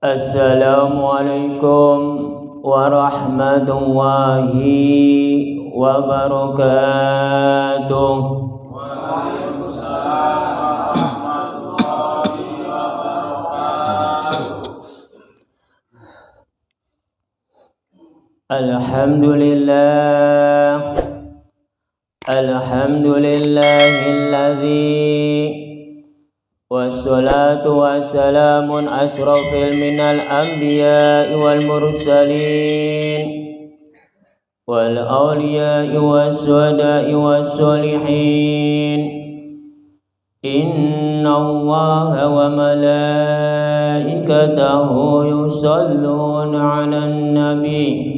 Assalamualaikum warahmatullahi wabarakatuh. Waalaikumsalam warahmatullahi wabarakatuh. Alhamdulillahilladzi wassalatu wassalamun asrafil minal anbiya'i wal mursalin wal awliya'i wassuhada'i wassolihin. Inna Allaha wa malaikatahu yusalluna 'alan nabi.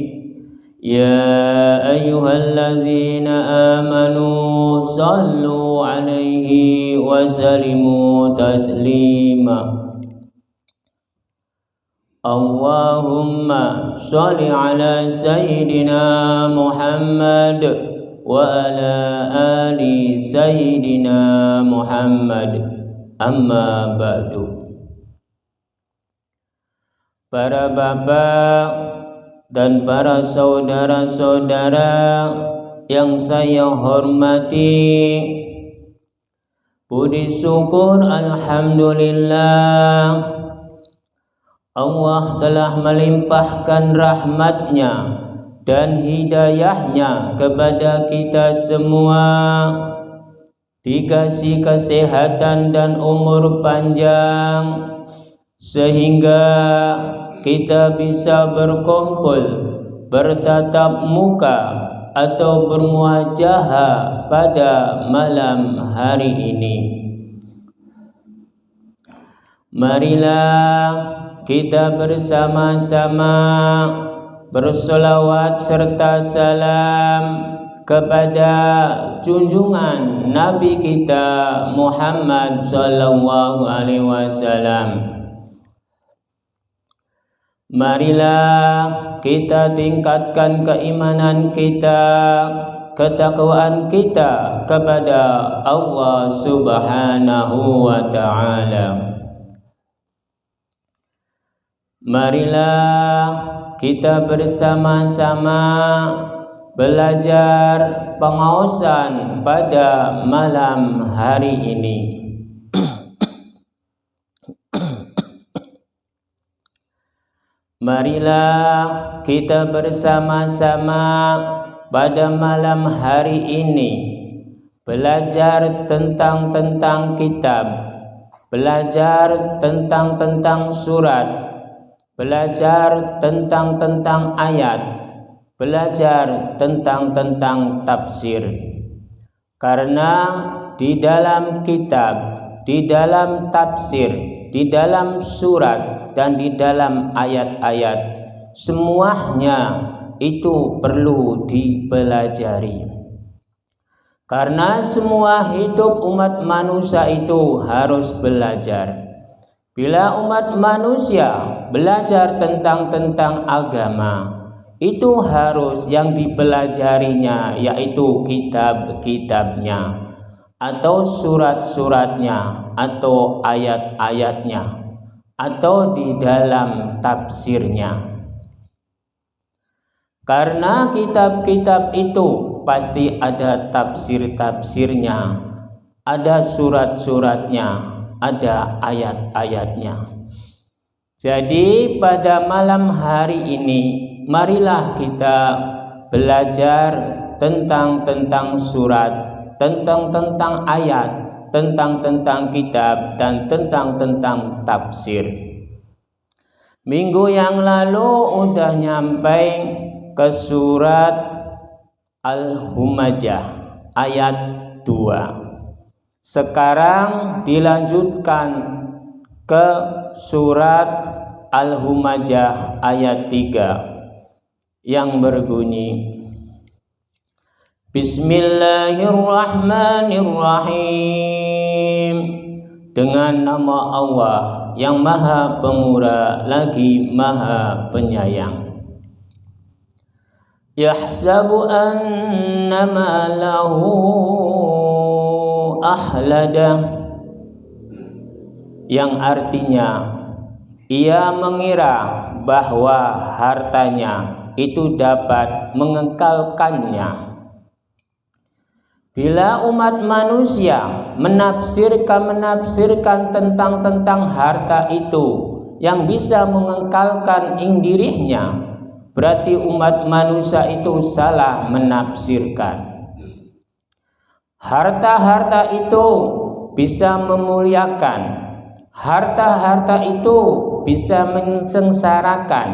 Ya ayyuhalladzina amanu sallu 'alaihi wa sallimu taslima. Allahumma sholli 'ala sayyidina Muhammad wa ala ali sayyidina Muhammad. Amma ba'du. Para bapak dan para saudara-saudara yang saya hormati, puji syukur alhamdulillah, Allah telah melimpahkan rahmatnya dan hidayahnya kepada kita semua, dikasih kesehatan dan umur panjang sehingga kita bisa berkumpul, bertatap muka atau bermuajahah pada malam hari ini. Marilah kita bersama-sama bersolawat serta salam kepada junjungan Nabi kita Muhammad sallallahu alaihi wasallam. Marilah kita tingkatkan keimanan kita, ketakwaan kita kepada Allah Subhanahu wa ta'ala. Marilah kita bersama-sama belajar pengaosan pada malam hari ini. Marilah kita bersama-sama pada malam hari ini belajar tentang kitab, belajar tentang surat, belajar tentang ayat, belajar tentang tafsir. Karena di dalam kitab, di dalam tafsir, di dalam surat dan di dalam ayat-ayat, semuanya itu perlu dipelajari. Karena semua hidup umat manusia itu harus belajar. Bila umat manusia belajar tentang agama, itu harus yang dipelajarinya yaitu kitab-kitabnya, atau surat-suratnya, atau ayat-ayatnya, atau di dalam tafsirnya. Karena kitab-kitab itu pasti ada tafsir-tafsirnya, ada surat-suratnya, ada ayat-ayatnya. Jadi pada malam hari ini marilah kita belajar tentang surat, tentang ayat, tentang kitab, dan tentang tafsir. Minggu yang lalu udah nyampe ke surat Al-Humajah ayat 2. Sekarang dilanjutkan ke surat Al-Humajah ayat 3 yang berbunyi, Bismillahirrahmanirrahim. Dengan nama Allah yang maha pemurah lagi maha penyayang. Yahsabu annama lahu ahladah, yang artinya Ia mengira bahwa hartanya itu dapat mengekalkannya. Bila umat manusia menafsirkan tentang harta itu yang bisa mengekalkan dirinya, berarti umat manusia itu salah menafsirkan. Harta-harta itu bisa memuliakan, harta-harta itu bisa mensengsarakan,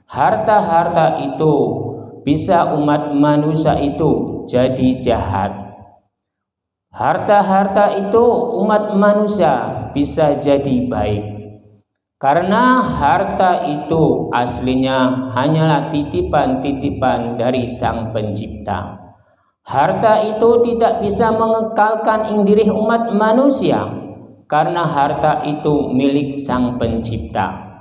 harta-harta itu bisa umat manusia itu jadi jahat. Harta-harta itu umat manusia bisa jadi baik. Karena harta itu aslinya hanyalah titipan-titipan dari Sang Pencipta. Harta itu tidak bisa mengekalkan diri umat manusia, karena harta itu milik Sang Pencipta.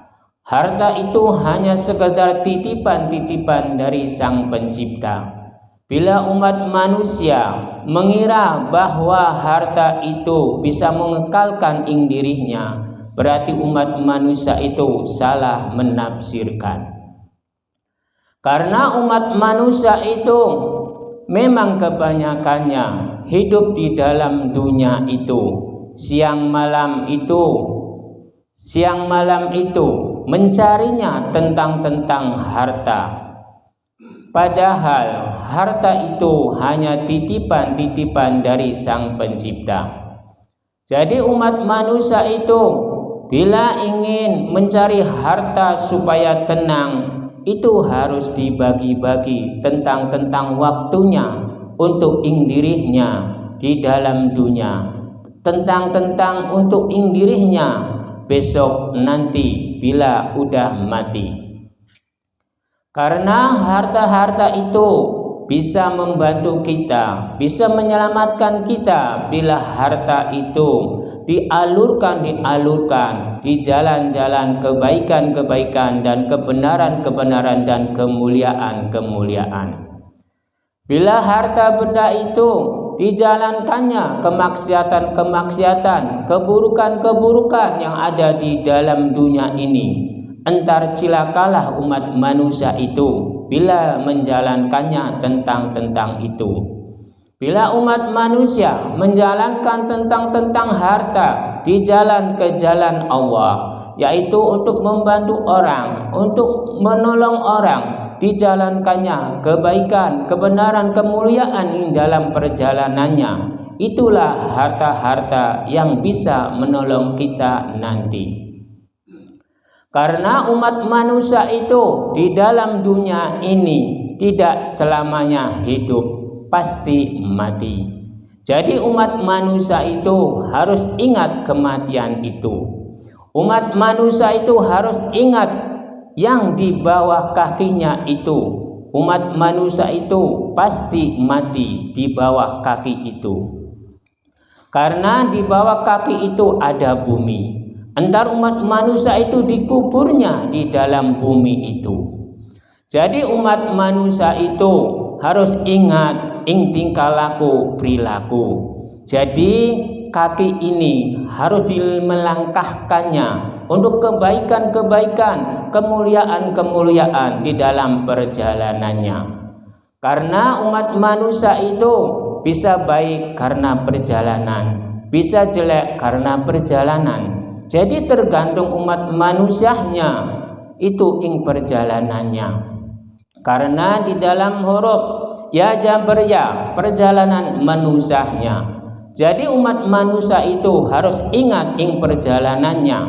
Harta itu hanya sekedar titipan-titipan dari Sang Pencipta. Bila umat manusia mengira bahwa harta itu bisa mengekalkan dirinya, berarti umat manusia itu salah menafsirkan. Karena umat manusia itu memang kebanyakannya hidup di dalam dunia itu, siang malam itu mencarinya tentang harta. Padahal harta itu hanya titipan-titipan dari Sang Pencipta. Jadi umat manusia itu bila ingin mencari harta supaya tenang, itu harus dibagi-bagi tentang waktunya untuk dirinya di dalam dunia, tentang untuk dirinya besok nanti bila udah mati. Karena harta-harta itu bisa membantu kita, bisa menyelamatkan kita bila harta itu dialurkan di jalan-jalan kebaikan-kebaikan dan kebenaran-kebenaran dan kemuliaan-kemuliaan. Bila harta benda itu dijalankannya kemaksiatan-kemaksiatan, keburukan-keburukan yang ada di dalam dunia ini, entar cilakalah umat manusia itu bila menjalankannya tentang itu. Bila umat manusia menjalankan tentang harta di jalan ke jalan Allah, yaitu untuk membantu orang, untuk menolong orang, dijalankannya kebaikan, kebenaran, kemuliaan dalam perjalanannya, itulah harta-harta yang bisa menolong kita nanti. Karena umat manusia itu di dalam dunia ini tidak selamanya hidup, pasti mati. Jadi umat manusia itu harus ingat kematian itu. Umat manusia itu harus ingat yang di bawah kakinya itu. Umat manusia itu pasti mati di bawah kaki itu. Karena di bawah kaki itu ada bumi. Entar umat manusia itu dikuburnya di dalam bumi itu. Jadi umat manusia itu harus ingat tingkah laku perilaku. Jadi kaki ini harus dimelangkahkannya untuk kebaikan-kebaikan, kemuliaan-kemuliaan di dalam perjalanannya. Karena umat manusia itu bisa baik karena perjalanan, bisa jelek karena perjalanan. Jadi tergantung umat manusianya itu perjalanannya. Karena di dalam huruf ya jabar ya perjalanan manusianya. Jadi umat manusia itu harus ingat perjalanannya.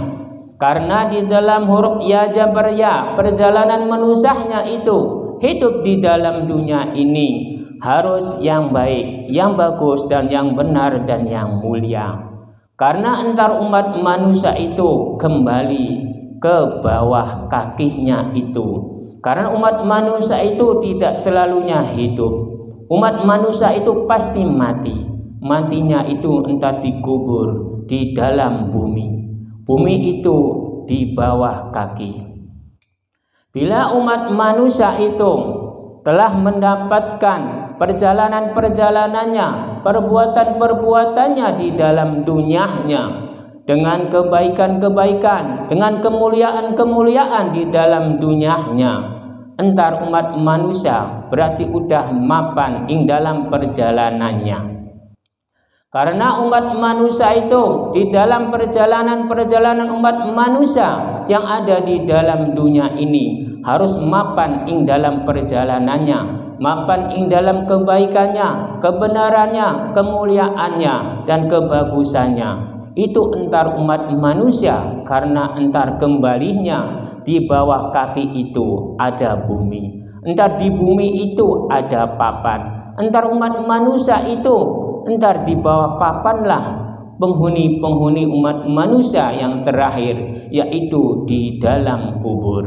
Karena di dalam huruf ya jabar ya perjalanan manusianya itu hidup di dalam dunia ini harus yang baik, yang bagus dan yang benar dan yang mulia. Karena entar umat manusia itu kembali ke bawah kakinya itu. Karena umat manusia itu tidak selalunya hidup. Umat manusia itu pasti mati. Matinya itu entah dikubur di dalam bumi. Bumi itu di bawah kaki. Bila umat manusia itu telah mendapatkan perjalanan-perjalanannya, perbuatan-perbuatannya di dalam dunianya, dengan kebaikan-kebaikan, dengan kemuliaan-kemuliaan di dalam dunianya. Entar umat manusia berarti udah mapan ing dalam perjalanannya. Karena umat manusia itu di dalam perjalanan umat manusia yang ada di dalam dunia ini harus mapan ing dalam perjalanannya, mapan ing dalam kebaikannya, kebenarannya, kemuliaannya, dan kebagusannya. Itu entar umat manusia, karena entar kembalinya di bawah kaki itu ada bumi, entar di bumi itu ada papan. Entar umat manusia itu entar di bawah papanlah penghuni-penghuni umat manusia yang terakhir, yaitu di dalam kubur.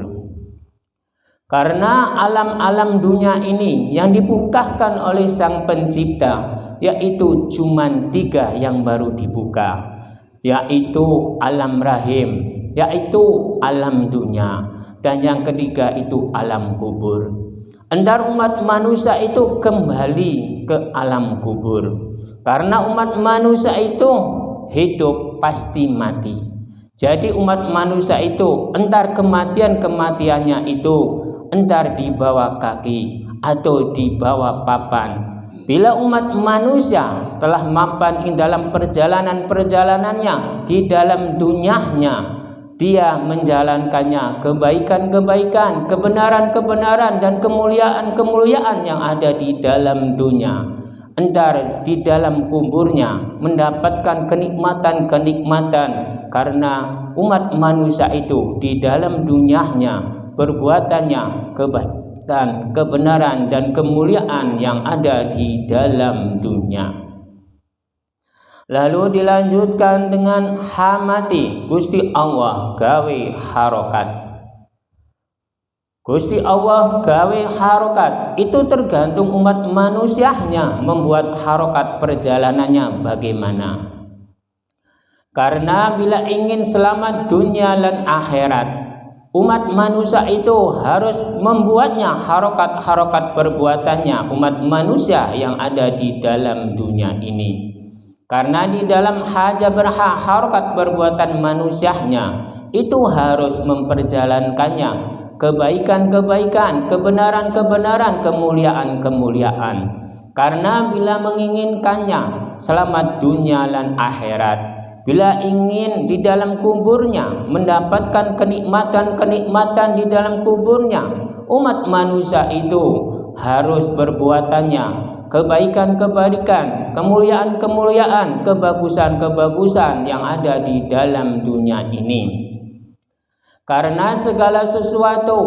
Karena alam-alam dunia ini yang dibukakan oleh Sang Pencipta, yaitu cuman 3 yang baru dibuka, yaitu alam rahim, yaitu alam dunia, dan yang ketiga itu alam kubur. Entar umat manusia itu kembali ke alam kubur. Karena umat manusia itu hidup pasti mati. Jadi umat manusia itu entar kematiannya itu entar di bawah kaki atau di bawah papan. Bila umat manusia telah mapan di dalam perjalanannya di dalam dunianya, dia menjalankannya kebaikan-kebaikan, kebenaran-kebenaran, dan kemuliaan-kemuliaan yang ada di dalam dunia. Entar di dalam kuburnya mendapatkan kenikmatan-kenikmatan, karena umat manusia itu di dalam dunianya perbuatannya kebaikan, kebenaran, dan kemuliaan yang ada di dalam dunia. Lalu dilanjutkan dengan hamati Gusti Allah gawe harokat. Gusti Allah gawe harokat, itu tergantung umat manusianya membuat harokat perjalanannya bagaimana. Karena bila ingin selamat dunia dan akhirat, umat manusia itu harus membuatnya harokat-harokat perbuatannya umat manusia yang ada di dalam dunia ini. Karena di dalam harokat perbuatan manusianya itu harus memperjalankannya kebaikan-kebaikan, kebenaran-kebenaran, kemuliaan-kemuliaan. Karena bila menginginkannya selamat dunia dan akhirat, bila ingin di dalam kuburnya mendapatkan kenikmatan-kenikmatan di dalam kuburnya, umat manusia itu harus perbuatannya kebaikan-kebaikan, kemuliaan-kemuliaan, kebagusan-kebagusan yang ada di dalam dunia ini. Karena segala sesuatu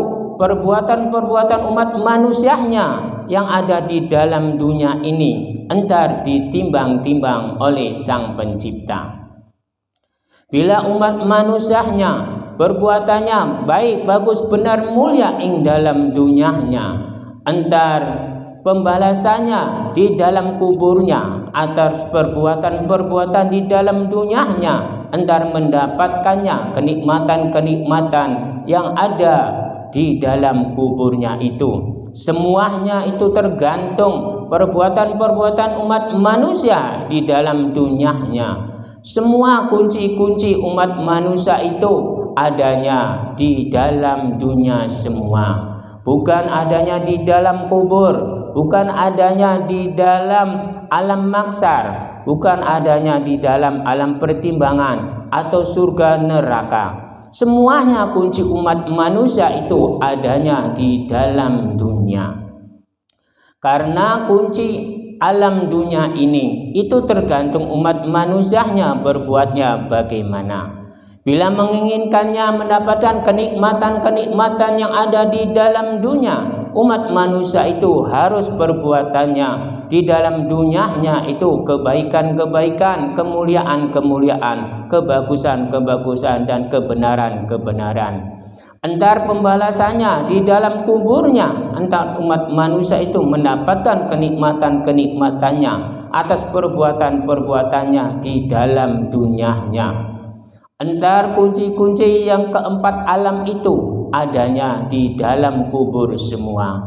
perbuatan-perbuatan umat manusianya yang ada di dalam dunia ini entar ditimbang-timbang oleh Sang Pencipta. Bila umat manusianya perbuatannya baik, bagus, benar, mulia ing dalam dunianya, entar pembalasannya di dalam kuburnya atas perbuatan-perbuatan di dalam dunianya, entar mendapatkannya kenikmatan-kenikmatan yang ada di dalam kuburnya itu. Semuanya itu tergantung perbuatan-perbuatan umat manusia di dalam dunianya. Semua kunci-kunci umat manusia itu adanya di dalam dunia semua, bukan adanya di dalam kubur, bukan adanya di dalam alam maksar, bukan adanya di dalam alam pertimbangan atau surga neraka. Semuanya kunci umat manusia itu adanya di dalam dunia. Karena kunci alam dunia ini itu tergantung umat manusianya berbuatnya bagaimana. Bila menginginkannya mendapatkan kenikmatan-kenikmatan yang ada di dalam dunia, umat manusia itu harus perbuatannya di dalam dunianya itu kebaikan-kebaikan, kemuliaan-kemuliaan, kebagusan-kebagusan, dan kebenaran-kebenaran. Entar pembalasannya di dalam kuburnya, entar umat manusia itu mendapatkan kenikmatan-kenikmatannya atas perbuatan-perbuatannya di dalam dunianya. Entar kunci-kunci yang keempat alam itu adanya di dalam kubur semua.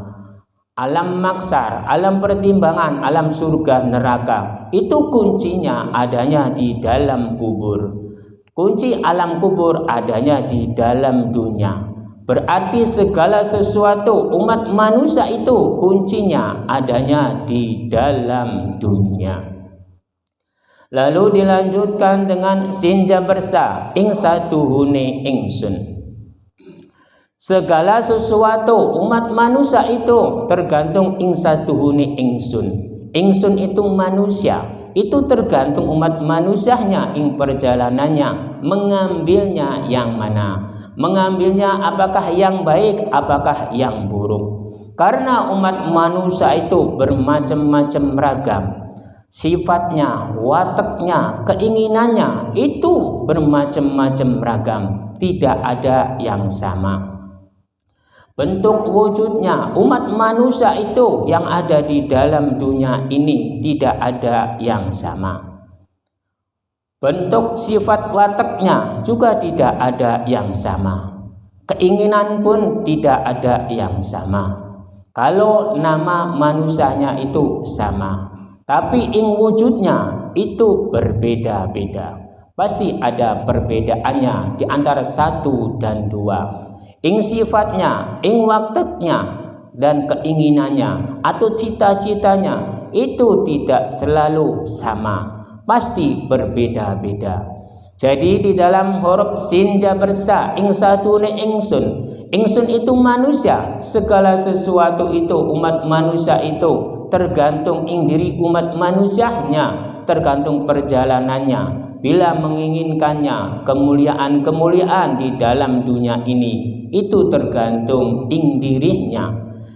Alam maksar, alam pertimbangan, alam surga neraka, itu kuncinya adanya di dalam kubur. Kunci alam kubur adanya di dalam dunia. Berarti segala sesuatu umat manusia itu kuncinya adanya di dalam dunia. Lalu dilanjutkan dengan sinja bersa ing satuhune ingsun. Segala sesuatu umat manusia itu tergantung ing satuhune ingsun. Ingsun itu manusia. Itu tergantung umat manusianya ing perjalanannya, mengambilnya yang mana, mengambilnya apakah yang baik, apakah yang buruk. Karena umat manusia itu bermacam-macam ragam, sifatnya, wataknya, keinginannya itu bermacam-macam ragam, tidak ada yang sama. Bentuk wujudnya umat manusia itu yang ada di dalam dunia ini tidak ada yang sama. Bentuk sifat wataknya juga tidak ada yang sama. Keinginan pun tidak ada yang sama. Kalau nama manusianya itu sama, tapi ing wujudnya itu berbeda-beda. Pasti ada perbedaannya di antara satu dan dua. Ing sifatnya, ing waktunya, dan keinginannya atau cita-citanya itu tidak selalu sama, pasti berbeda-beda. Jadi di dalam huruf sinja bersa ing satune ingsun, ingsun itu manusia, segala sesuatu itu umat manusia itu tergantung ing diri umat manusianya, tergantung perjalanannya. Bila menginginkannya kemuliaan-kemuliaan di dalam dunia ini, itu tergantung ing dirinya.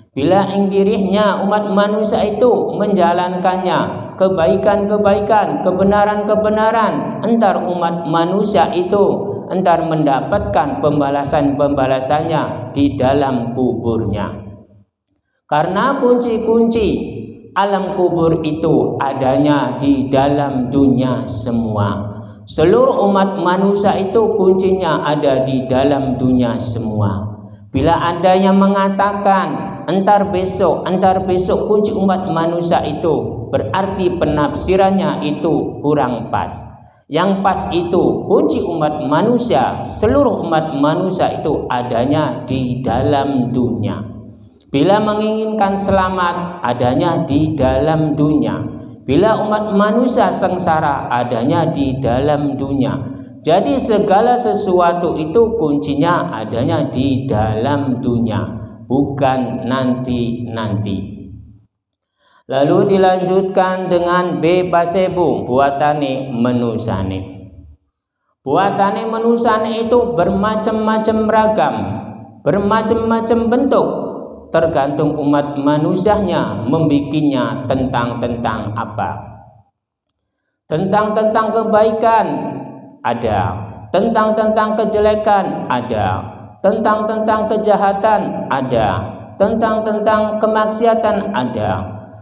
Bila ing dirinya umat manusia itu menjalankannya, kebaikan-kebaikan, kebenaran-kebenaran, entar umat manusia itu entar mendapatkan pembalasan-pembalasannya di dalam kuburnya. Karena kunci-kunci alam kubur itu adanya di dalam dunia semua. Seluruh umat manusia itu kuncinya ada di dalam dunia semua. Bila ada yang mengatakan entar besok kunci umat manusia itu, berarti penafsirannya itu kurang pas. Yang pas itu kunci umat manusia, seluruh umat manusia itu adanya di dalam dunia. Bila menginginkan selamat adanya di dalam dunia. Bila umat manusia sengsara adanya di dalam dunia. Jadi segala sesuatu itu kuncinya adanya di dalam dunia, bukan nanti-nanti. Lalu dilanjutkan dengan bebasebu buatane menusane. Buatane menusane itu bermacam-macam ragam, bermacam-macam bentuk. Tergantung umat manusianya membikinnya tentang apa. Tentang kebaikan ada, tentang kejelekan ada, tentang kejahatan ada, tentang kemaksiatan ada,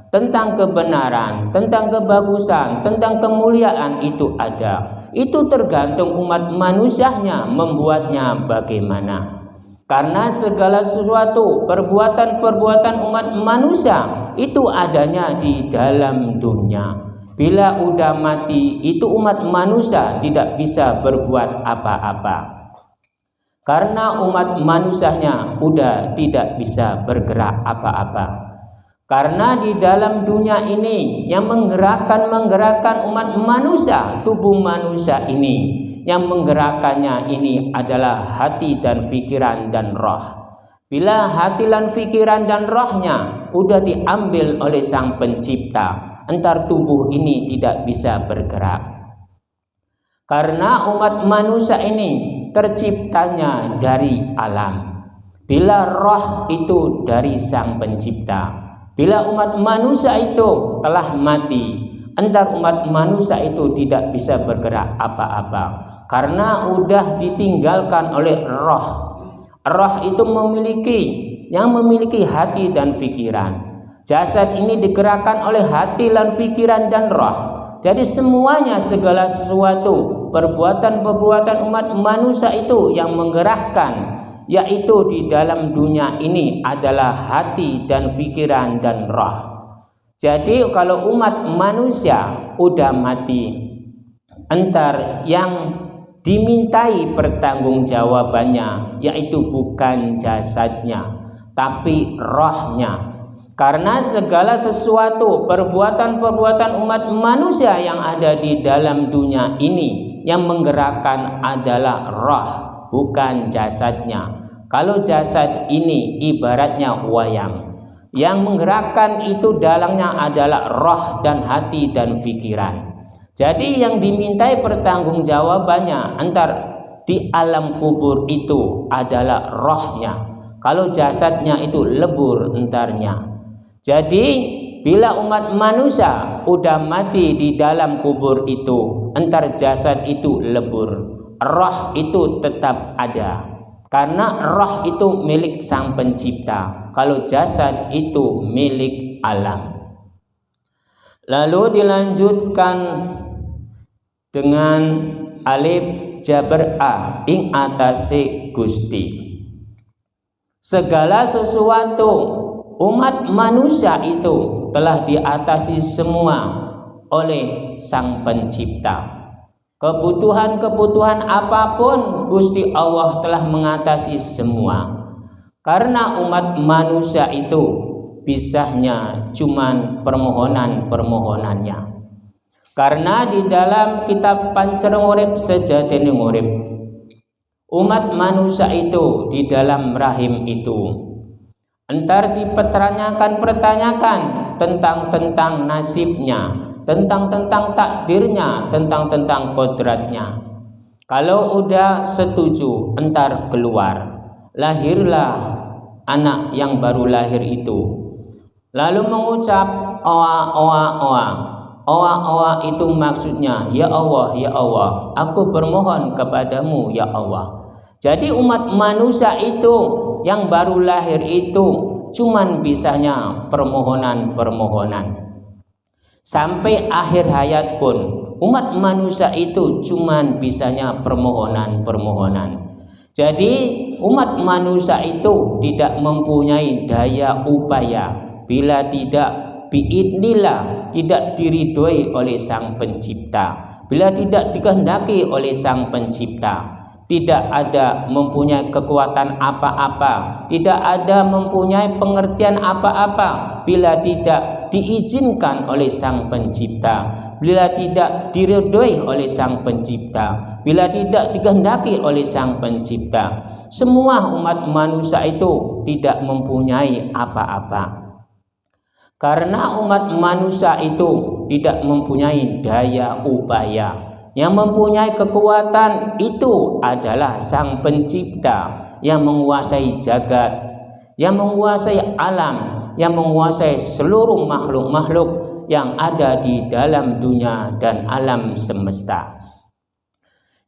tentang kebenaran, tentang kebagusan, tentang kemuliaan itu ada. Itu tergantung umat manusianya membuatnya bagaimana. Karena segala sesuatu perbuatan-perbuatan umat manusia itu adanya di dalam dunia. Bila udah mati itu umat manusia tidak bisa berbuat apa-apa. Karena umat manusianya udah tidak bisa bergerak apa-apa. Karena di dalam dunia ini yang menggerakkan umat manusia, tubuh manusia ini, yang menggerakkannya ini adalah hati dan pikiran dan roh. Bila hati dan pikiran dan rohnya udah diambil oleh Sang Pencipta, entar tubuh ini tidak bisa bergerak. Karena umat manusia ini terciptanya dari alam. Bila roh itu dari Sang Pencipta. Bila umat manusia itu telah mati, entar umat manusia itu tidak bisa bergerak apa-apa. Karena udah ditinggalkan oleh roh. Roh itu memiliki hati dan pikiran. Jasad ini digerakkan oleh hati dan pikiran dan roh. Jadi semuanya segala sesuatu perbuatan-perbuatan umat manusia itu yang menggerakkan, yaitu di dalam dunia ini adalah hati dan pikiran dan roh. Jadi kalau umat manusia udah mati, entar yang dimintai pertanggungjawabannya, yaitu bukan jasadnya tapi rohnya. Karena segala sesuatu perbuatan-perbuatan umat manusia yang ada di dalam dunia ini yang menggerakkan adalah roh, bukan jasadnya. Kalau jasad ini ibaratnya wayang, yang menggerakkan itu dalangnya adalah roh dan hati dan pikiran. Jadi yang dimintai pertanggungjawabannya antar di alam kubur itu adalah rohnya. Kalau jasadnya itu lebur entarnya. Jadi bila umat manusia udah mati di dalam kubur itu, entar jasad itu lebur, roh itu tetap ada. Karena roh itu milik Sang Pencipta, kalau jasad itu milik alam. Lalu dilanjutkan dengan alif jaber a ing atase Gusti. Segala sesuatu umat manusia itu telah diatasi semua oleh Sang Pencipta. Kebutuhan-kebutuhan apapun Gusti Allah telah mengatasi semua. Karena umat manusia itu bisanya cuman permohonan-permohonannya. Karena di dalam kitab Pancereng Urip Sejatine Urip, umat manusia itu di dalam rahim itu entar dipertanyakan tentang nasibnya, tentang takdirnya, tentang kodratnya. Kalau udah setuju, entar keluar, lahirlah anak yang baru lahir itu, lalu mengucap oa oa oa. Oa-oa itu maksudnya, ya Allah, aku bermohon kepadamu ya Allah. Jadi umat manusia itu yang baru lahir itu cuman bisanya permohonan-permohonan. Sampai akhir hayat pun umat manusia itu cuman bisanya permohonan-permohonan. Jadi umat manusia itu tidak mempunyai daya upaya bila tidak biidnillah, tidak diridhoi oleh Sang Pencipta, bila tidak dikehendaki oleh Sang Pencipta, tidak ada mempunyai kekuatan apa-apa, tidak ada mempunyai pengertian apa-apa bila tidak diizinkan oleh Sang Pencipta, bila tidak diridhoi oleh Sang Pencipta, bila tidak dikehendaki oleh Sang Pencipta. Semua umat manusia itu tidak mempunyai apa-apa. Karena umat manusia itu tidak mempunyai daya upaya. Yang mempunyai kekuatan itu adalah Sang Pencipta yang menguasai jagat, yang menguasai alam, yang menguasai seluruh makhluk-makhluk yang ada di dalam dunia dan alam semesta.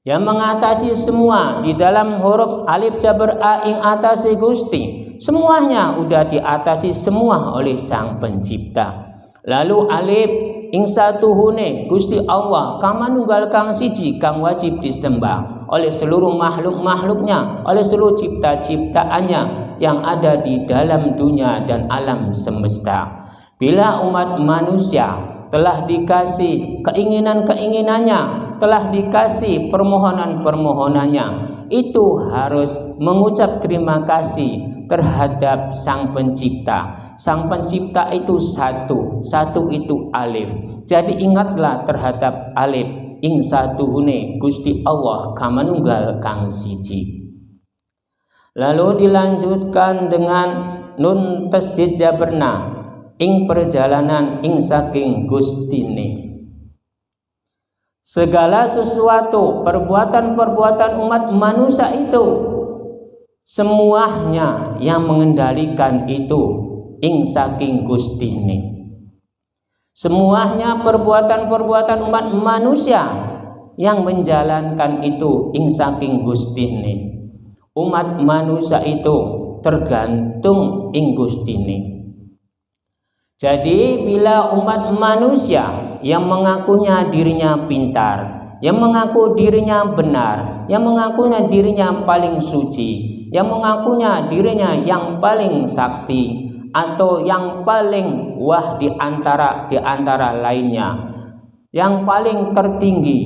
Yang mengatasi semua di dalam huruf alif jaber a ing atase Gusti. Semuanya udah diatasi semua oleh Sang Pencipta. Lalu alif ing satuhune Gusti Allah kang manunggal kang siji kang wajib disembah oleh seluruh makhluk-makhluknya, oleh seluruh cipta-ciptaannya yang ada di dalam dunia dan alam semesta. Bila umat manusia telah dikasih keinginan-keinginannya, telah dikasih permohonan-permohonannya, itu harus mengucap terima kasih terhadap Sang Pencipta. Sang Pencipta itu satu itu alif. Jadi ingatlah terhadap alif ing satuhune Gusti Allah kang manunggal kang siji. Lalu dilanjutkan dengan nun tasdid jaberna ing perjalanan ing saking Gustine. Segala sesuatu perbuatan-perbuatan umat manusia itu semuanya yang mengendalikan itu ing saking Gustine. Semuanya perbuatan-perbuatan umat manusia yang menjalankan itu ing saking Gustine. Umat manusia itu tergantung ing Gustine. Jadi bila umat manusia yang mengakunya dirinya pintar, yang mengaku dirinya benar, yang mengakunya dirinya paling suci, yang mengakunya dirinya yang paling sakti atau yang paling wah di antara lainnya, yang paling tertinggi,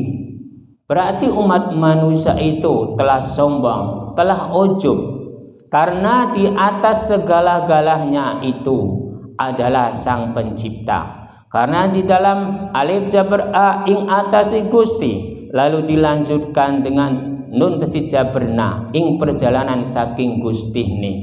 Berarti umat manusia itu telah sombong, telah ujub, karena di atas segala-galanya itu adalah Sang Pencipta. Karena di dalam alif jabar a ing atas Gusti, lalu dilanjutkan dengan nun tesi jaberna ing perjalanan saking Gusti ini.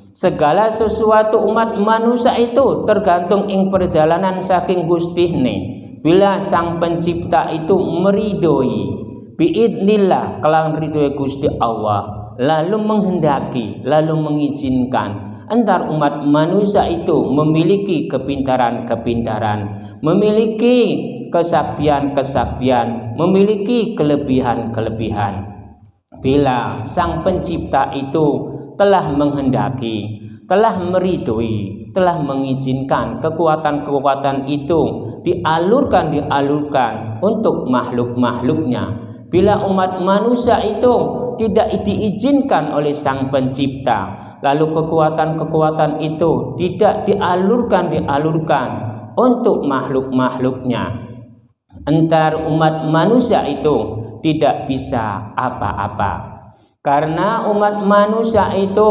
Segala sesuatu umat manusia itu tergantung ing perjalanan saking Gusti ini. Bila Sang Pencipta itu meridoi biidnillah kelawan ridho Gusti Allah, lalu menghendaki, lalu mengizinkan, entar umat manusia itu memiliki kepintaran-kepintaran, memiliki kesaktian-kesaktian, memiliki kelebihan-kelebihan. Bila Sang Pencipta itu telah menghendaki, telah meridhoi, telah mengizinkan kekuatan-kekuatan itu dialurkan untuk makhluk-makhluknya. Bila umat manusia itu tidak diizinkan oleh Sang Pencipta, lalu kekuatan-kekuatan itu tidak dialurkan untuk makhluk-makhluknya, entar umat manusia itu tidak bisa apa-apa. Karena umat manusia itu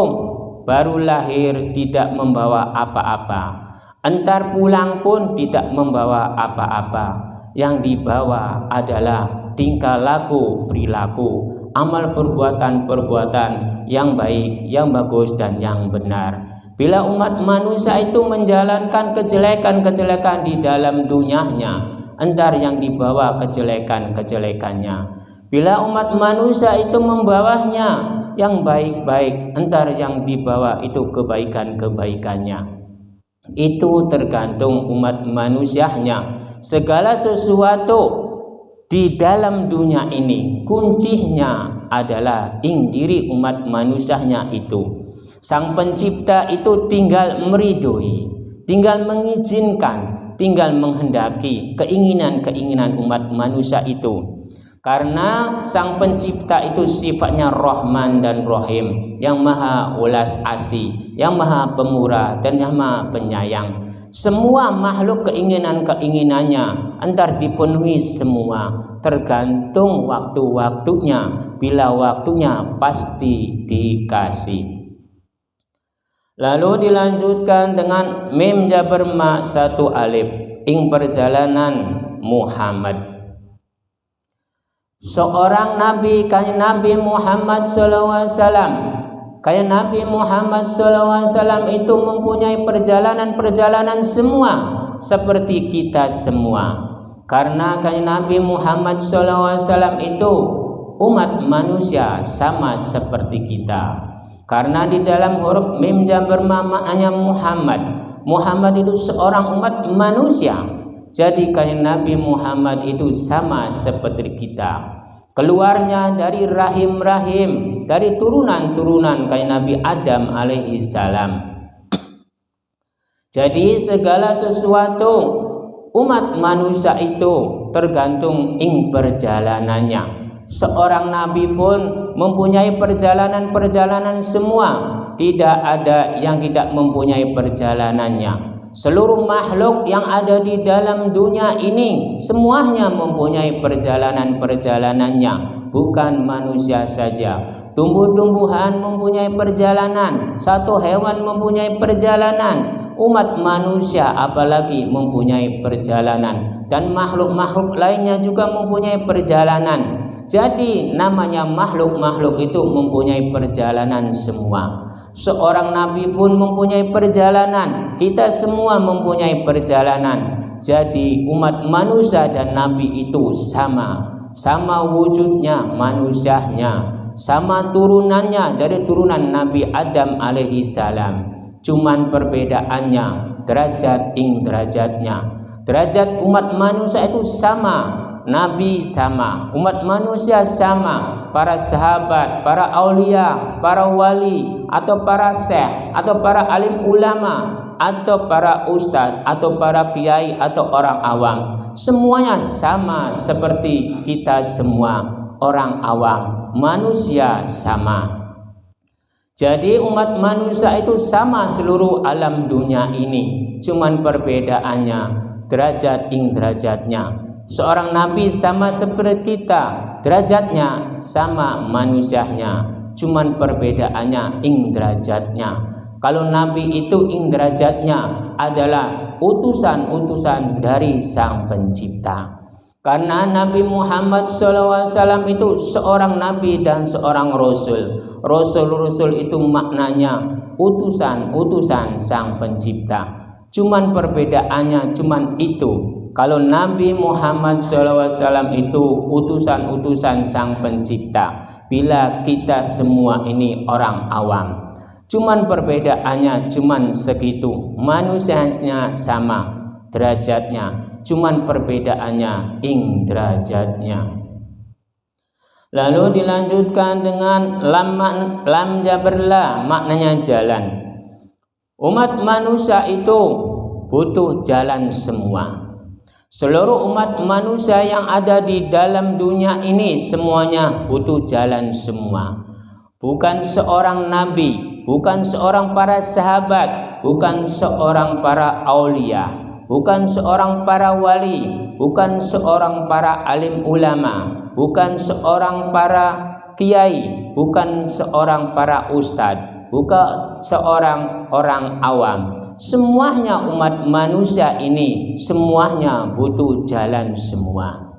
baru lahir tidak membawa apa-apa, entar pulang pun tidak membawa apa-apa. Yang dibawa adalah tingkah laku, perilaku, amal perbuatan-perbuatan yang baik, yang bagus dan yang benar. Bila umat manusia itu menjalankan kejelekan-kejelekan di dalam dunianya, entar yang dibawa kejelekan-kejelekannya. Bila umat manusia itu membawanya yang baik-baik, entar yang dibawa itu kebaikan-kebaikannya. Itu tergantung umat manusianya. Segala sesuatu di dalam dunia ini kuncinya adalah ing diri umat manusianya itu. Sang Pencipta itu tinggal meridhoi, tinggal mengizinkan, tinggal menghendaki keinginan-keinginan umat manusia itu. Karena Sang Pencipta itu sifatnya Rahman dan Rahim, yang maha ulas asih, yang maha pemurah dan yang maha penyayang. Semua makhluk keinginan-keinginannya entar dipenuhi semua, tergantung waktu-waktunya. Bila waktunya pasti dikasih. Lalu dilanjutkan dengan mim jabar ma satu alif ing perjalanan Muhammad. Seorang nabi kayak Nabi Muhammad SAW. Kayak Nabi Muhammad SAW itu mempunyai perjalanan-perjalanan semua seperti kita semua. Karena kayak Nabi Muhammad SAW itu umat manusia sama seperti kita. Karena di dalam huruf mim jabar ma maknanya Muhammad. Muhammad itu seorang umat manusia. Jadi kayak Nabi Muhammad itu sama seperti kita. Keluarnya dari rahim-rahim, dari turunan-turunan kayak Nabi Adam alaihi salam. Jadi segala sesuatu umat manusia itu tergantung ing perjalanannya. Seorang nabi pun mempunyai perjalanan-perjalanan semua. Tidak ada yang tidak mempunyai perjalanannya. Seluruh makhluk yang ada di dalam dunia ini semuanya mempunyai perjalanan-perjalanannya, bukan manusia saja. Tumbuh-tumbuhan mempunyai perjalanan, satu hewan mempunyai perjalanan, umat manusia apalagi mempunyai perjalanan, dan makhluk-makhluk lainnya juga mempunyai perjalanan. Jadi namanya makhluk-makhluk itu mempunyai perjalanan semua. Seorang nabi pun mempunyai perjalanan, kita semua mempunyai perjalanan. Jadi umat manusia dan nabi itu sama wujudnya, manusianya, sama turunannya dari turunan Nabi Adam alaihi salam. Cuman perbedaannya derajat ing derajatnya. Derajat umat manusia itu sama, nabi sama, umat manusia sama, para sahabat, para aulia, para wali, atau para syekh, atau para alim ulama, atau para ustadz, atau para kiai, atau orang awam. Semuanya sama seperti kita semua, orang awam, manusia sama. Jadi umat manusia itu sama seluruh alam dunia ini. Cuman perbedaannya derajat ing derajatnya. Seorang nabi sama seperti kita, derajatnya sama manusianya, cuman perbedaannya ing derajatnya. Kalau nabi itu ing derajatnya adalah utusan-utusan dari Sang Pencipta. Karena Nabi Muhammad SAW itu seorang nabi dan seorang rasul. Rasul-rasul itu maknanya utusan-utusan Sang Pencipta. Cuman perbedaannya cuman itu. Kalau Nabi Muhammad SAW itu utusan-utusan Sang Pencipta, bila kita semua ini orang awam. Cuman perbedaannya cuman segitu. Manusianya sama derajatnya, cuman perbedaannya ing derajatnya. Lalu dilanjutkan dengan lam jaberla, maknanya jalan. Umat manusia itu butuh jalan semua. Seluruh umat manusia yang ada di dalam dunia ini semuanya butuh jalan semua. Bukan seorang nabi, bukan seorang para sahabat, bukan seorang para aulia, bukan seorang para wali, bukan seorang para alim ulama, bukan seorang para kiai, bukan seorang para ustadz, bukan seorang orang awam. Semuanya umat manusia ini semuanya butuh jalan semua.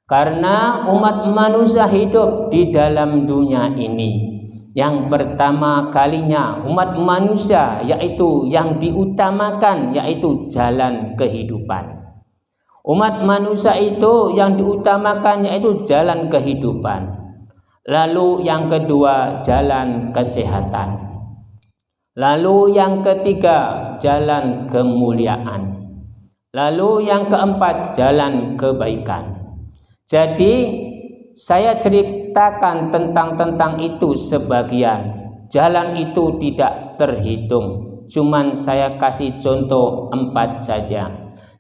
Karena umat manusia hidup di dalam dunia ini, yang pertama kalinya umat manusia yaitu yang diutamakan yaitu jalan kehidupan. Umat manusia itu yang diutamakan yaitu jalan kehidupan. Lalu yang kedua jalan kesehatan. Lalu yang ketiga jalan kemuliaan. Lalu yang keempat jalan kebaikan. Jadi saya ceritakan tentang itu sebagian. Jalan itu tidak terhitung. Cuman saya kasih contoh 4 saja.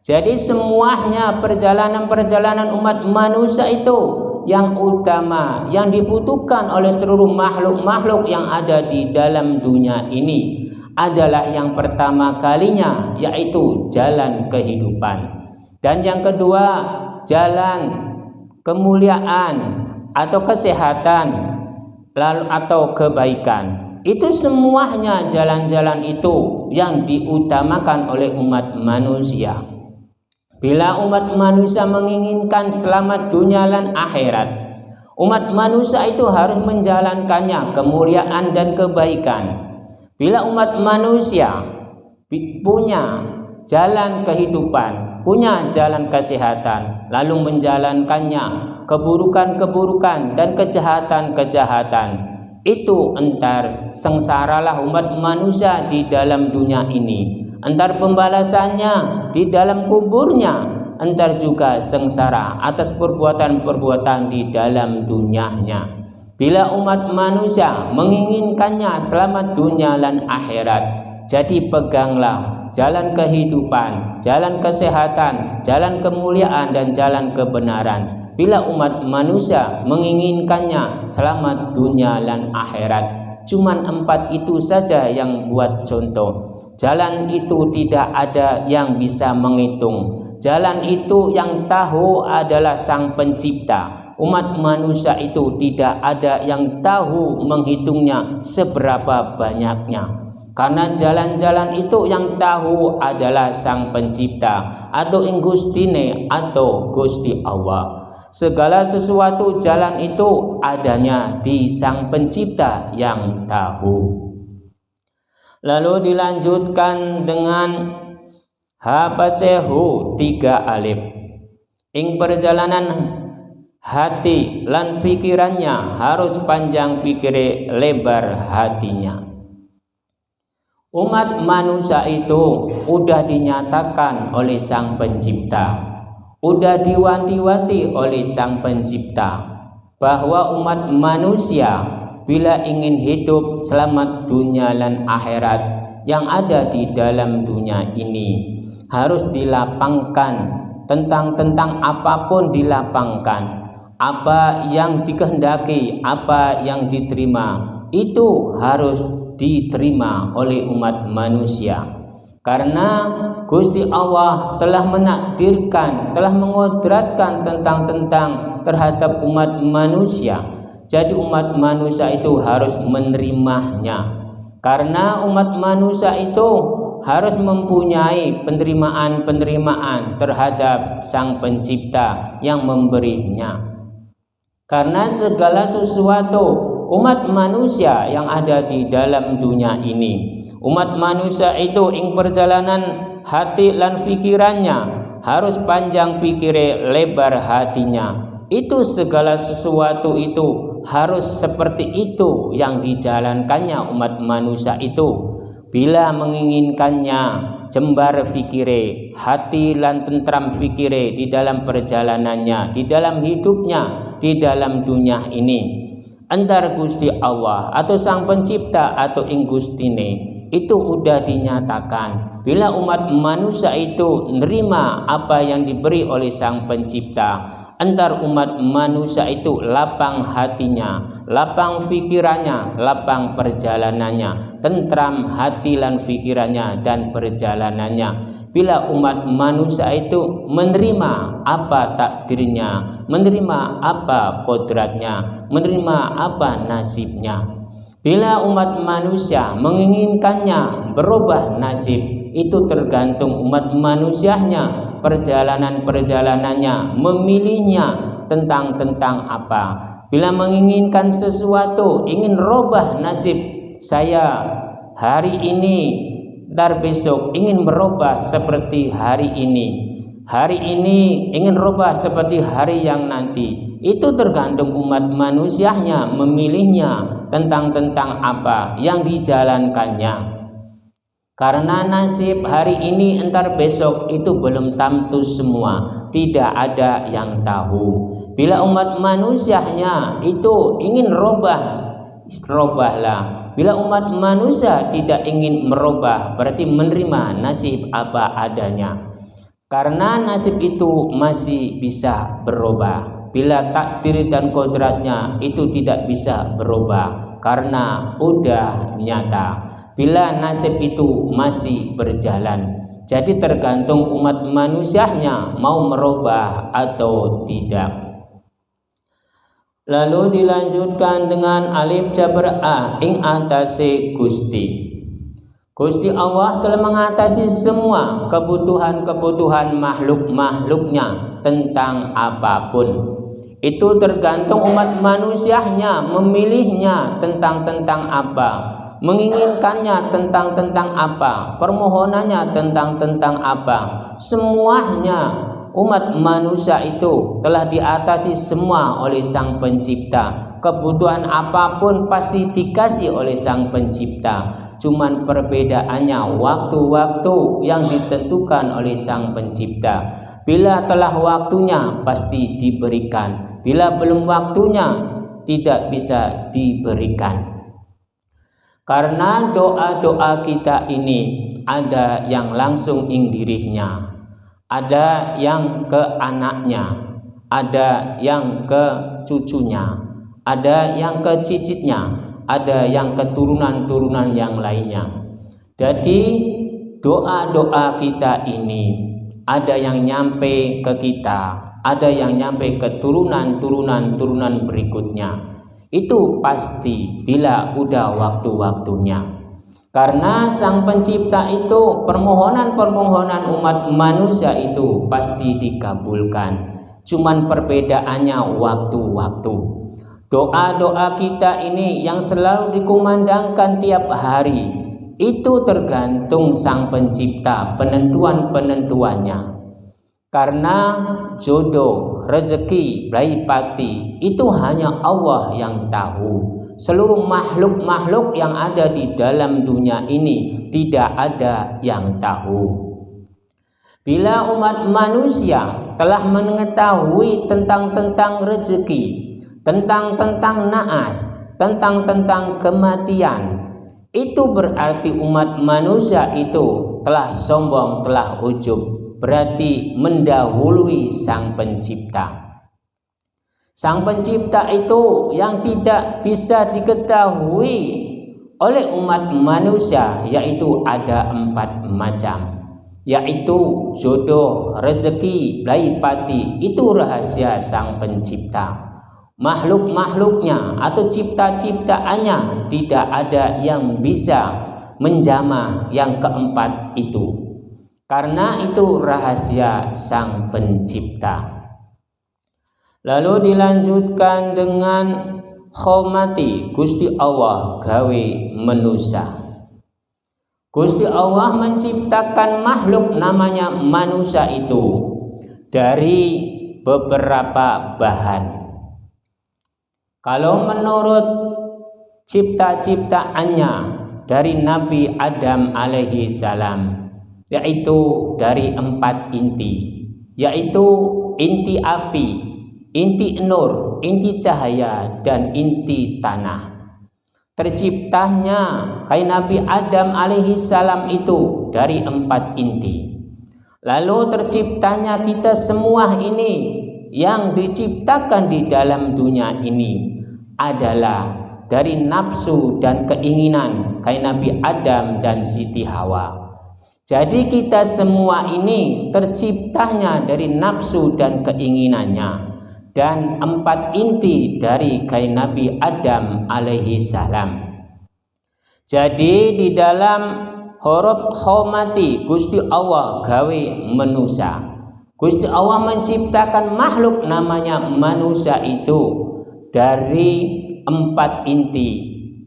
Jadi semuanya perjalanan-perjalanan umat manusia itu yang utama, yang dibutuhkan oleh seluruh makhluk-makhluk yang ada di dalam dunia ini adalah yang pertama kalinya yaitu jalan kehidupan. Dan yang kedua jalan kemuliaan atau kesehatan, lalu atau kebaikan. Itu semuanya jalan-jalan itu yang diutamakan oleh umat manusia. Bila umat manusia menginginkan selamat dunia dan akhirat, umat manusia itu harus menjalankannya kemuliaan dan kebaikan. Bila umat manusia punya jalan kehidupan, punya jalan kesehatan, lalu menjalankannya keburukan-keburukan dan kejahatan-kejahatan, itu entar sengsaralah umat manusia di dalam dunia ini. Entar pembalasannya di dalam kuburnya, entar juga sengsara atas perbuatan-perbuatan di dalam dunianya. Bila umat manusia menginginkannya selamat dunia dan akhirat, jadi peganglah jalan kehidupan, jalan kesehatan, jalan kemuliaan dan jalan kebenaran. Bila umat manusia menginginkannya selamat dunia dan akhirat, cuman 4 itu saja yang buat contoh. Jalan itu tidak ada yang bisa menghitung. Jalan itu yang tahu adalah Sang Pencipta. Umat manusia itu tidak ada yang tahu menghitungnya seberapa banyaknya. Karena jalan-jalan itu yang tahu adalah Sang Pencipta atau Gustine atau Gusti Allah. Segala sesuatu jalan itu adanya di Sang Pencipta yang tahu. Lalu dilanjutkan dengan habasehu 3 alif. Ing perjalanan hati lan pikirannya harus panjang pikire, lebar hatinya. Umat manusia itu udah dinyatakan oleh Sang Pencipta, udah diwanti-wanti oleh Sang Pencipta bahwa umat manusia bila ingin hidup selamat dunia dan akhirat yang ada di dalam dunia ini harus dilapangkan tentang apapun dilapangkan. Apa yang dikehendaki, apa yang diterima itu harus diterima oleh umat manusia. Karena Gusti Allah telah menakdirkan, telah mengodratkan tentang terhadap umat manusia. Jadi umat manusia itu harus menerimanya. Karena umat manusia itu harus mempunyai penerimaan terhadap Sang Pencipta yang memberinya. Karena segala sesuatu umat manusia yang ada di dalam dunia ini, umat manusia itu ing perjalanan hati lan pikirannya harus panjang pikire, lebar hatinya. Itu segala sesuatu itu harus seperti itu yang dijalankannya umat manusia itu. Bila menginginkannya jembar fikire, hati lan tentram fikire di dalam perjalanannya, di dalam hidupnya, di dalam dunia ini, antar Gusti Allah atau Sang Pencipta atau ing Gustine itu udah dinyatakan. Bila umat manusia itu nerima apa yang diberi oleh Sang Pencipta, antar umat manusia itu lapang hatinya, lapang pikirannya, lapang perjalanannya, tentram hati lan pikirannya dan perjalanannya. Bila umat manusia itu menerima apa takdirnya, menerima apa kodratnya, menerima apa nasibnya. Bila umat manusia menginginkannya berubah nasib, itu tergantung umat manusianya, perjalanan-perjalanannya, memilihnya tentang apa. Bila menginginkan sesuatu, ingin robah nasib saya hari ini, ntar besok ingin berubah seperti hari ini ingin berubah seperti hari yang nanti, itu tergantung umat manusianya memilihnya tentang apa yang dijalankannya. Karena nasib hari ini entar besok itu belum tentu semua, tidak ada yang tahu. Bila umat manusianya itu ingin robahlah. Bila umat manusia tidak ingin merubah, berarti menerima nasib apa adanya. Karena nasib itu masih bisa berubah. Bila takdir dan kodratnya itu tidak bisa berubah, karena udah nyata. Bila nasib itu masih berjalan, jadi tergantung umat manusianya mau merubah atau tidak. Lalu dilanjutkan dengan alif jabar a ing atase Gusti. Gusti Allah telah mengatasi semua kebutuhan makhluk-makhluknya tentang apapun. Itu tergantung umat manusianya memilihnya tentang apa, menginginkannya tentang apa, permohonannya tentang apa. Semuanya umat manusia itu telah diatasi semua oleh Sang Pencipta. Kebutuhan apapun pasti dikasih oleh Sang Pencipta. Cuman perbedaannya waktu-waktu yang ditentukan oleh Sang Pencipta. Bila telah waktunya pasti diberikan, bila belum waktunya tidak bisa diberikan. Karena doa-doa kita ini ada yang langsung ing dirinya, ada yang ke anaknya, ada yang ke cucunya, ada yang ke cicitnya, ada yang keturunan-turunan yang lainnya. Jadi doa-doa kita ini ada yang nyampe ke kita, ada yang nyampe ke turunan berikutnya. Itu pasti bila udah waktu-waktunya. Karena Sang Pencipta itu permohonan-permohonan umat manusia itu pasti dikabulkan. Cuman perbedaannya waktu-waktu. Doa-doa kita ini yang selalu dikumandangkan tiap hari, itu tergantung Sang Pencipta, penentuan-penentuannya. Karena jodoh, rezeki, baipati itu hanya Allah yang tahu. Seluruh makhluk-makhluk yang ada di dalam dunia ini tidak ada yang tahu. Bila umat manusia telah mengetahui tentang rezeki, tentang naas, tentang kematian, itu berarti umat manusia itu telah sombong, telah ujub, berarti mendahului Sang Pencipta. Sang Pencipta itu yang tidak bisa diketahui oleh umat manusia, yaitu ada 4 macam, yaitu jodoh, rezeki, laipati. Itu rahasia Sang Pencipta. Makhluk-makhluknya atau cipta-ciptaannya tidak ada yang bisa menjamah yang keempat itu, karena itu rahasia Sang Pencipta. Lalu dilanjutkan dengan khomati, Gusti Allah gawe manusia. Gusti Allah menciptakan makhluk namanya manusia itu dari beberapa bahan. Kalau menurut cipta-ciptaannya dari Nabi Adam alaihi salam, yaitu dari 4 inti, yaitu inti api, inti nur, inti cahaya, dan inti tanah. Terciptanya Nabi Adam alaihi salam itu dari 4 inti. Lalu terciptanya kita semua ini yang diciptakan di dalam dunia ini adalah dari nafsu dan keinginan Nabi Adam dan Siti Hawa. Jadi kita semua ini terciptanya dari nafsu dan keinginannya, dan 4 inti dari Nabi Adam alaihi salam. Jadi di dalam huruf khomati Gusti Allah gawe manusia. Gusti Allah menciptakan makhluk namanya manusia itu dari 4 inti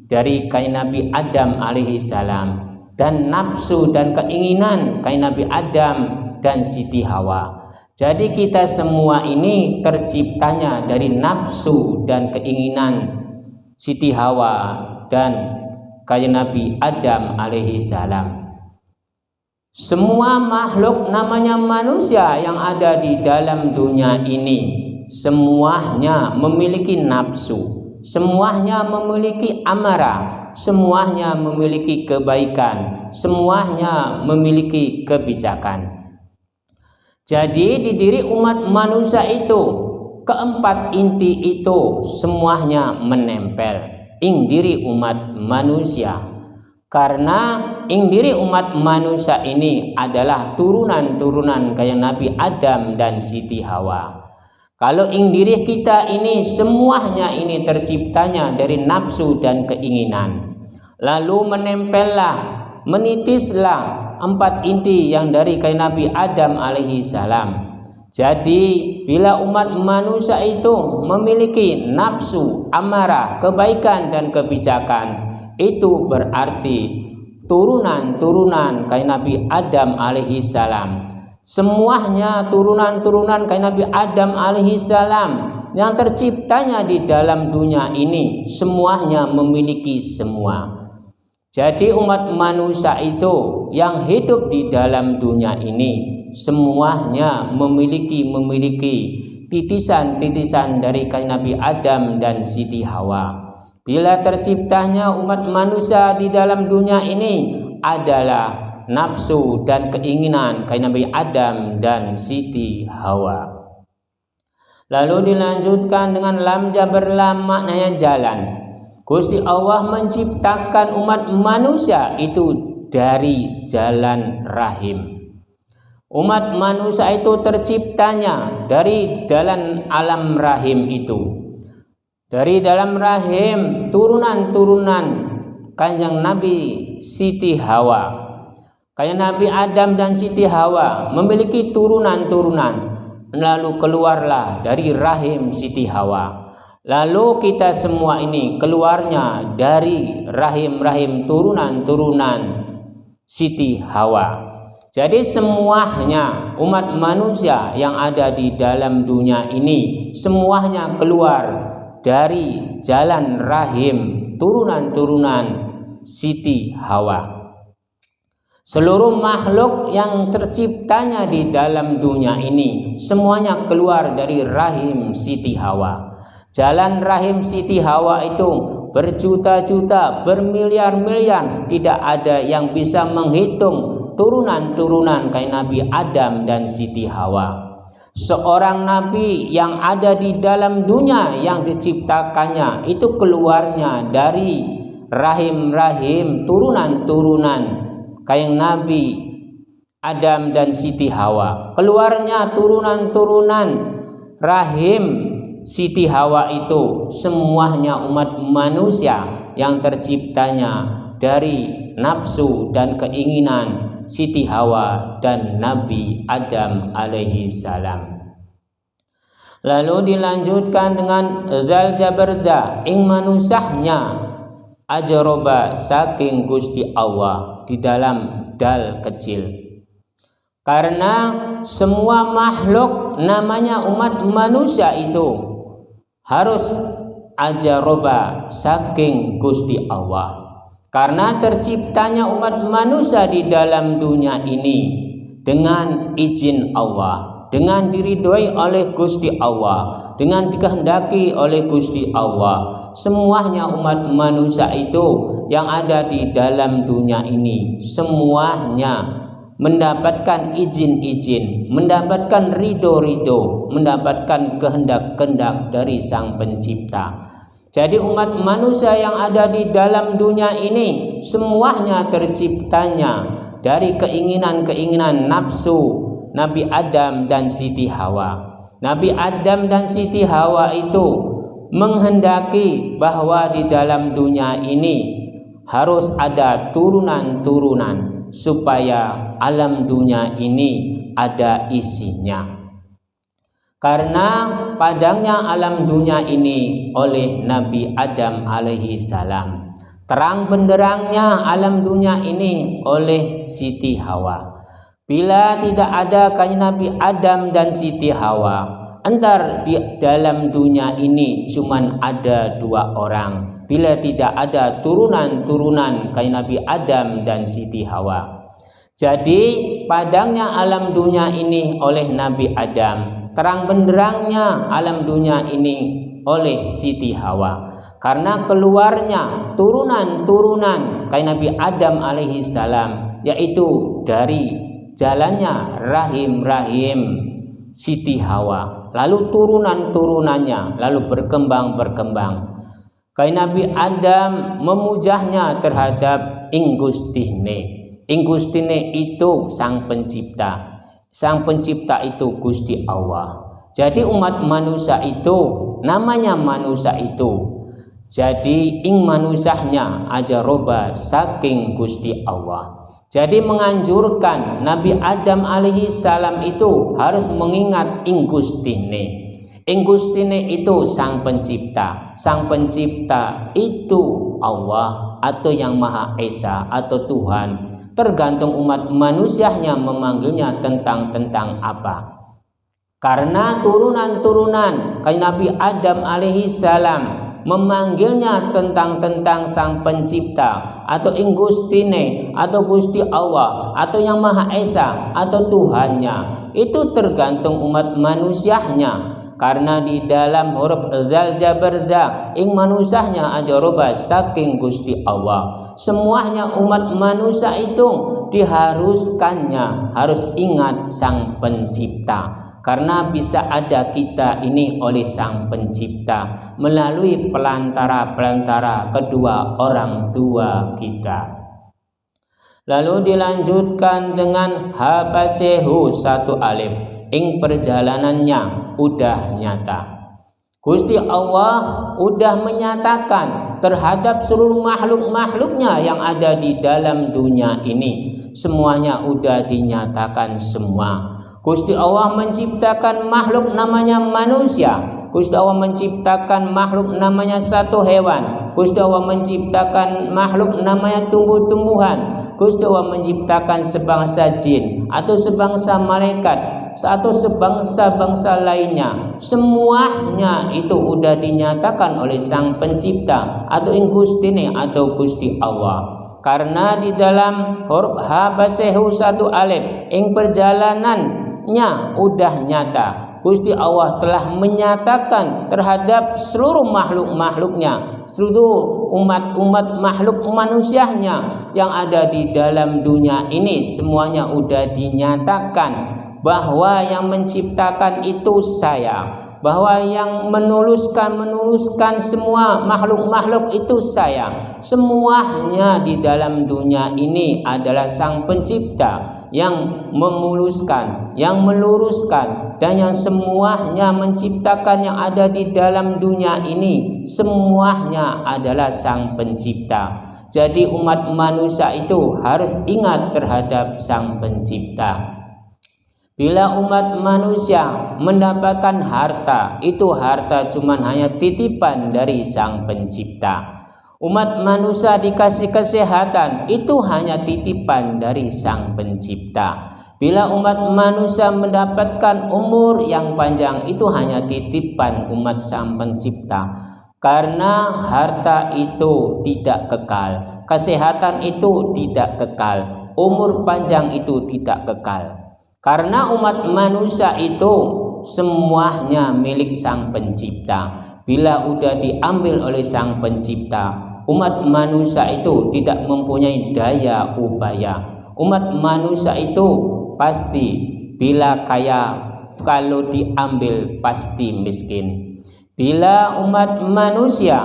dari Nabi Adam alaihi salam, dan nafsu dan keinginan Nabi Adam dan Siti Hawa. Jadi kita semua ini terciptanya dari nafsu dan keinginan Siti Hawa dan Nabi Adam alaihi salam. Semua makhluk namanya manusia yang ada di dalam dunia ini semuanya memiliki nafsu, semuanya memiliki amarah, semuanya memiliki kebaikan, semuanya memiliki kebijakan. Jadi di diri umat manusia itu keempat inti itu semuanya menempel ing diri umat manusia. Karena ing diri umat manusia ini adalah turunan-turunan Nabi Adam dan Siti Hawa. Kalau ing diri kita ini semuanya ini terciptanya dari nafsu dan keinginan. Lalu menempellah, menitislah 4 inti yang dari Nabi Adam alaihi salam. Jadi bila umat manusia itu memiliki nafsu, amarah, kebaikan dan kebijakan, itu berarti turunan-turunan Nabi Adam alaihi salam. Semuanya turunan-turunan Nabi Adam alaihi salam yang terciptanya di dalam dunia ini semuanya memiliki semua. Jadi umat manusia itu yang hidup di dalam dunia ini semuanya memiliki titisan-titisan dari Nabi Adam dan Siti Hawa. Bila terciptanya umat manusia di dalam dunia ini adalah nafsu dan keinginan Nabi Adam dan Siti Hawa. Lalu dilanjutkan dengan lam jabar lam, maknanya jalan. Gusti Allah menciptakan umat manusia itu dari jalan rahim. Umat manusia itu terciptanya dari dalam alam rahim itu. Dari dalam rahim turunan-turunan Kanjeng Nabi Siti Hawa. Nabi Adam dan Siti Hawa memiliki turunan-turunan. Lalu keluarlah dari rahim Siti Hawa. Lalu kita semua ini keluarnya dari rahim-rahim turunan-turunan Siti Hawa. Jadi semuanya umat manusia yang ada di dalam dunia ini semuanya keluar dari jalan rahim turunan-turunan Siti Hawa. Seluruh makhluk yang terciptanya di dalam dunia ini semuanya keluar dari rahim Siti Hawa. Jalan rahim Siti Hawa itu berjuta-juta, bermiliar-miliar, tidak ada yang bisa menghitung turunan-turunan Nabi Adam dan Siti Hawa. Seorang nabi yang ada di dalam dunia yang diciptakannya itu keluarnya dari rahim-rahim turunan-turunan kayak Nabi Adam dan Siti Hawa. Keluarnya turunan-turunan rahim Siti Hawa itu semuanya umat manusia yang terciptanya dari nafsu dan keinginan Siti Hawa dan Nabi Adam alaihi salam. Lalu dilanjutkan dengan Zal Jabarda ing manusahnya ajaroba saking Gusti Allah di dalam dal kecil. Karena semua makhluk namanya umat manusia itu harus ajaroba saking Gusti Allah. Karena terciptanya umat manusia di dalam dunia ini dengan izin Allah, dengan diridhoi oleh Gusti Allah, dengan dikehendaki oleh Gusti Allah. Semuanya umat manusia itu yang ada di dalam dunia ini semuanya mendapatkan izin-izin, mendapatkan ridho-ridho, mendapatkan kehendak-kehendak dari Sang Pencipta. Jadi umat manusia yang ada di dalam dunia ini semuanya terciptanya dari keinginan-keinginan nafsu Nabi Adam dan Siti Hawa. Nabi Adam dan Siti Hawa itu menghendaki bahwa di dalam dunia ini harus ada turunan-turunan supaya alam dunia ini ada isinya. Karena padangnya alam dunia ini oleh Nabi Adam alaihi salam, terang benderangnya alam dunia ini oleh Siti Hawa. Bila tidak ada kanjeng Nabi Adam dan Siti Hawa, entar di dalam dunia ini cuman ada dua orang. Bila tidak ada turunan-turunan kanjeng Nabi Adam dan Siti Hawa. Jadi padangnya alam dunia ini oleh Nabi Adam, terang benderangnya alam dunia ini oleh Siti Hawa. Karena keluarnya turunan-turunan kayak Nabi Adam alaihi salam, yaitu dari jalannya rahim-rahim Siti Hawa, lalu turunan-turunannya lalu berkembang. Kayak Nabi Adam memujahnya terhadap Inggustine. Inggustine itu Sang Pencipta. Sang Pencipta itu Gusti Allah. Jadi umat manusia itu namanya manusia itu. Jadi ing manusahnya ajaroba saking Gusti Allah. Jadi menganjurkan Nabi Adam alaihi salam itu harus mengingat Inggustine. Inggustine itu Sang Pencipta. Sang Pencipta itu Allah atau Yang Maha Esa atau Tuhan. Tergantung umat manusianya memanggilnya tentang apa. Karena turunan-turunan kayak Nabi Adam alaihi salam memanggilnya tentang Sang Pencipta atau Inggustine atau Gusti Allah atau Yang Maha Esa atau Tuhannya. Itu tergantung umat manusianya. Karena di dalam huruf Zal Jabarda ing manusahnya ajaroba saking Gusti Allah. Semuanya umat manusia itu diharuskannya harus ingat Sang Pencipta. Karena bisa ada kita ini oleh Sang Pencipta melalui pelantara kedua orang tua kita. Lalu dilanjutkan dengan habasehu satu alif. Ing perjalanannya udah nyata. Gusti Allah udah menyatakan terhadap seluruh makhluk-makhluknya yang ada di dalam dunia ini. Semuanya udah dinyatakan semua. Gusti Allah menciptakan makhluk namanya manusia. Gusti Allah menciptakan makhluk namanya satu hewan. Gusti Allah menciptakan makhluk namanya tumbuh-tumbuhan. Gusti Allah menciptakan sebangsa jin atau sebangsa malaikat atau sebangsa-bangsa lainnya. Semuanya itu udah dinyatakan oleh Sang Pencipta atau Inggustine atau Gusti Allah. Karena di dalam huruf habasehu satu alif ing perjalanannya udah nyata. Gusti Allah telah menyatakan terhadap seluruh makhluk-makhluknya, seluruh umat makhluk manusianya yang ada di dalam dunia ini semuanya udah dinyatakan bahwa yang menciptakan itu saya, bahwa yang menuluskan semua makhluk-makhluk itu saya. Semuanya di dalam dunia ini adalah Sang Pencipta yang memuluskan, yang meluruskan, dan yang semuanya menciptakan yang ada di dalam dunia ini. Semuanya adalah Sang Pencipta. Jadi umat manusia itu harus ingat terhadap Sang Pencipta. Bila umat manusia mendapatkan harta, itu harta cuma hanya titipan dari Sang Pencipta. Umat manusia dikasih kesehatan, itu hanya titipan dari Sang Pencipta. Bila umat manusia mendapatkan umur yang panjang, itu hanya titipan umat Sang Pencipta. Karena harta itu tidak kekal, kesehatan itu tidak kekal, umur panjang itu tidak kekal. Karena umat manusia itu semuanya milik Sang Pencipta. Bila udah diambil oleh Sang Pencipta, umat manusia itu tidak mempunyai daya upaya. Umat manusia itu pasti bila kaya, kalau diambil pasti miskin. Bila umat manusia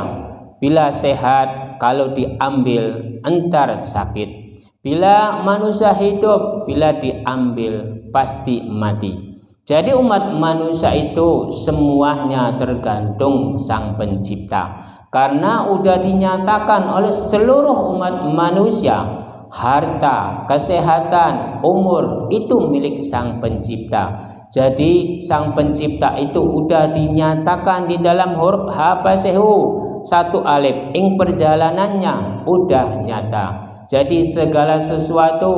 bila sehat, kalau diambil entar sakit. Bila manusia hidup, bila diambil pasti mati. Jadi umat manusia itu semuanya tergantung Sang Pencipta. Karena udah dinyatakan oleh seluruh umat manusia, harta, kesehatan, umur itu milik Sang Pencipta. Jadi Sang Pencipta itu udah dinyatakan di dalam huruf Habasehu 1 alif, ing perjalanannya udah nyata. Jadi segala sesuatu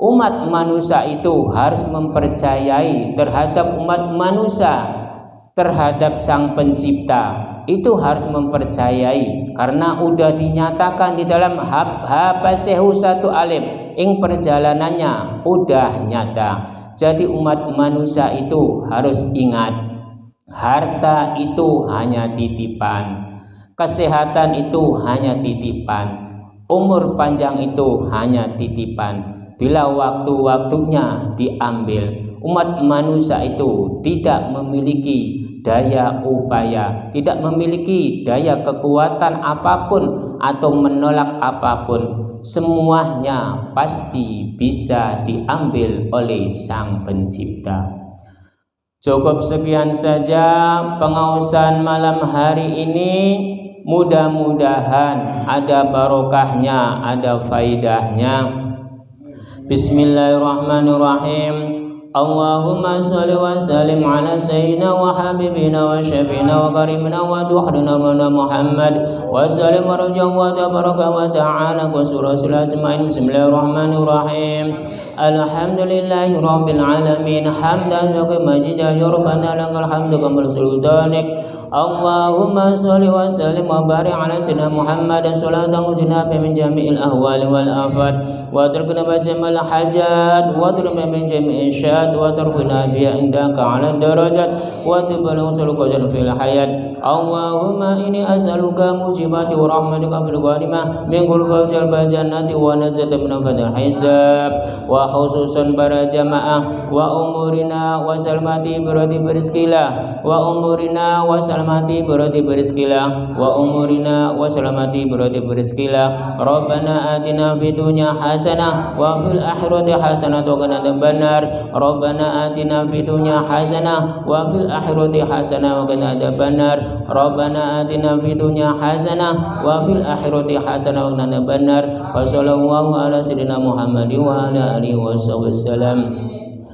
umat manusia itu harus mempercayai terhadap umat manusia, terhadap Sang Pencipta. Itu harus mempercayai karena udah dinyatakan di dalam Habasehu 1 alif, ing perjalanannya udah nyata. Jadi umat manusia itu harus ingat, harta itu hanya titipan, kesehatan itu hanya titipan, umur panjang itu hanya titipan. Bila waktu-waktunya diambil, umat manusia itu tidak memiliki daya upaya, tidak memiliki daya kekuatan apapun atau menolak apapun. Semuanya pasti bisa diambil oleh Sang Pencipta. Cukup sekian saja pengausan malam hari ini. Mudah-mudahan ada barokahnya, ada faidahnya. Bismillahirrahmanirrahim. Allahumma salli wa sallim ala sayyidina wa habibina wa syafiina wa karimina wa duhrina Muhammad wa sallim wa rajam wa tabaraka wa ta'ala wa surasul ajma'in. Bismillahirrahmanirrahim. Alhamdulillahi rabbil alamin, hamdan wa majidan yurbana lakal hamdu kamal sultanik. Allahumma salli wa sallim wa barik ala sayyidina Muhammad salatan mujnab min jami'il ahwali wal afat wa tarkuna bajamal hajat wa turma min jami'il syad wa tarfuna biya indaka ala darajat wa tibala sulqajan fil hayat. Allahumma inni as'aluka mujibati wa rahmatika fil gharimah min kulli fawjal bajannati wa najata min fadhil hisab wa khususan para jamaah wa umurina wa salmati berati berizkilah wa umurina wa salmati berati berizkilah wa umurina wa salmati berati berizkilah. Rabbana atina fid dunya hasanah wa fil akhirati hasanah wa qina adzabannar. Rabbana atina fid dunya hasanah wa fil akhirati hasanah wa qina adzabannar. Rabbana atina fid dunya hasanah wa fil akhirati hasanah wa qina adzabannar. Wa sallallahu ala sayyidina Muhammad wa ala alihi wa sallam.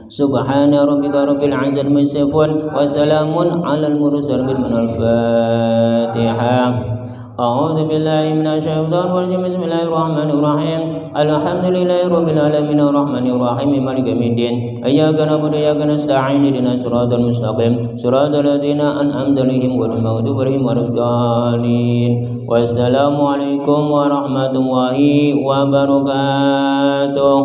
Subhana rabbika rabbil izzati amma yasifun wa salamun alal mursalin bil Fatihah. A'udzu billahi minasy syaithanir rajim. Bismillahirrahmanirrahim. Alhamdulillahi rabbil alamin arrahmanir rahim maliki yaumiddin. Iyyaka na'budu wa iyyaka nasta'in ihdinas siratal mustaqim siratal ladzina an'amta 'alaihim ghairil maghdubi 'alaihim waladdallin. Wassalamu alaikum warahmatullahi wabarakatuh.